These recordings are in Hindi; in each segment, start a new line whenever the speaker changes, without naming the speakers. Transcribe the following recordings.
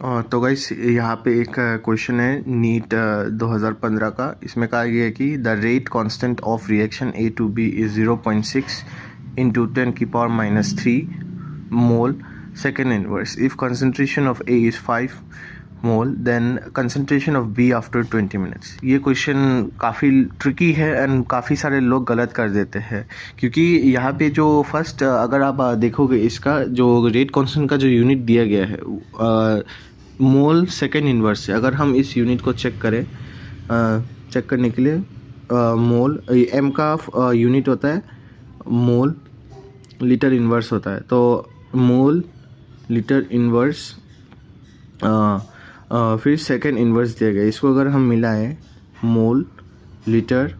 तो गाइस यहाँ पे एक क्वेश्चन है नीट 2015 का। इसमें कहा गया है कि the rate constant of reaction A to B is 0.6 into 10⁻³ mole second inverse. If concentration of A is 5 mole then concentration of B after 20 minutes. ये क्वेश्चन काफ़ी ट्रिकी है एंड काफ़ी सारे लोग गलत कर देते हैं, क्योंकि यहाँ पे जो फर्स्ट अगर आप देखोगे इसका जो रेट कांस्टेंट का जो यूनिट दिया गया है मोल सेकेंड इन्वर्स है। अगर हम इस यूनिट को चेक करें, चेक करने के लिए मोल एम का यूनिट होता है मोल लीटर इन्वर्स होता है। तो मोल लीटर इन्वर्स फिर सेकेंड इन्वर्स दिया गया। इसको अगर हम मिलाएं mole litre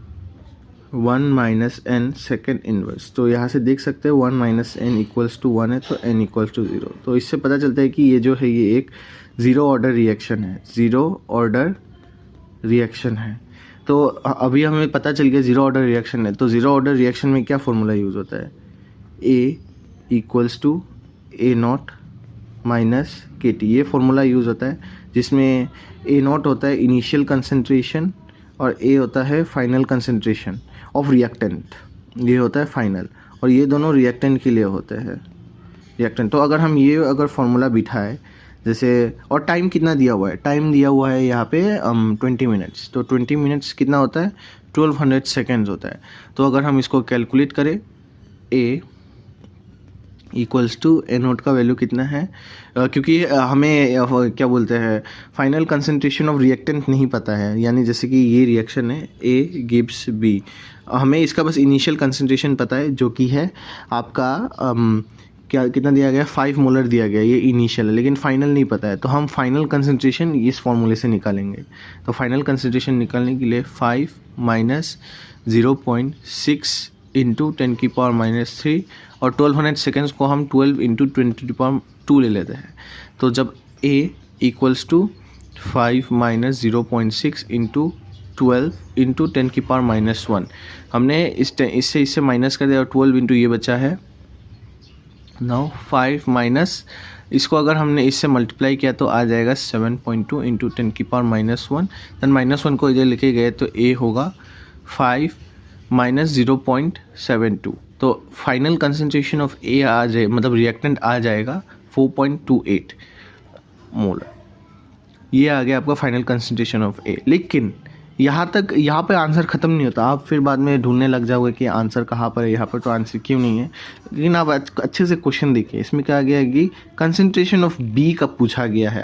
1 minus N second inverse, तो यहाँ से देख सकते हैं 1 माइनस एन इक्वल्स टू 1 है, तो एन इक्वल्स टू 0। तो इससे पता चलता है कि ये जो है ये एक ज़ीरो ऑर्डर रिएक्शन है, ज़ीरो ऑर्डर रिएक्शन है। तो अभी हमें पता चल गया ज़ीरो ऑर्डर रिएक्शन है। तो ज़ीरो ऑर्डर रिएक्शन में क्या फॉर्मूला यूज़ होता है? A equals to A not minus K T, ये फॉर्मूला यूज़ होता है, जिसमें ए नॉट होता है इनिशियल कंसंट्रेशन और ए होता है फाइनल कंसंट्रेशन ऑफ रिएक्टेंट, ये होता है फाइनल, और ये दोनों रिएक्टेंट के लिए होते हैं रिएक्टेंट। तो अगर हम ये अगर फॉर्मूला बिठाए जैसे, और टाइम कितना दिया हुआ है? टाइम दिया हुआ है यहाँ पे 20 मिनट्स। तो 20 मिनट्स कितना होता है? 1200 सेकेंड्स होता है। तो अगर हम इसको कैलकुलेट करें, ए इक्वल्स टू ए नोट का वैल्यू कितना है, क्योंकि हमें क्या बोलते हैं फाइनल कंसंट्रेशन ऑफ रिएक्टेंट नहीं पता है, यानी जैसे कि ये रिएक्शन है ए गिव्स बी, हमें इसका बस इनिशियल कंसंट्रेशन पता है जो कि है आपका क्या कितना दिया गया? 5 मोलर दिया गया, ये इनिशियल है, लेकिन फाइनल नहीं पता है। तो हम फाइनल कंसंट्रेशन इस फॉर्मूले से निकालेंगे। तो फाइनल कंसंट्रेशन निकालने के लिए 5 माइनस 0.6 इंटू 10⁻³ और 1200 सेकेंड्स को हम 12 इंटू 10⁻² ले लेते हैं। तो जब ए इक्वल्स टू 5 माइनस 0.6 इंटू 12 इंटू 10⁻⁻1, हमने इससे माइनस कर दिया और 12 इंटू ये बचा है नाउ 5 माइनस, इसको अगर हमने इससे मल्टीप्लाई किया तो आ जाएगा 7.2 इंटू 10⁻⁻1। देन -1 को इधर लिखे गए तो ए होगा 5 माइनस 0.72। तो फाइनल कंसंट्रेशन ऑफ ए आ जाए, मतलब रिएक्टेंट आ जाएगा 4.28 मोल। ये आ गया आपका फाइनल कंसंट्रेशन ऑफ ए। लेकिन यहाँ पे आंसर ख़त्म नहीं होता, आप फिर बाद में ढूंढने लग जाओगे कि आंसर कहाँ पर है, यहाँ पर तो आंसर क्यों नहीं है। लेकिन आप अच्छे से क्वेश्चन देखिए, इसमें क्या गया है कि कंसंट्रेशन ऑफ बी का पूछा गया है।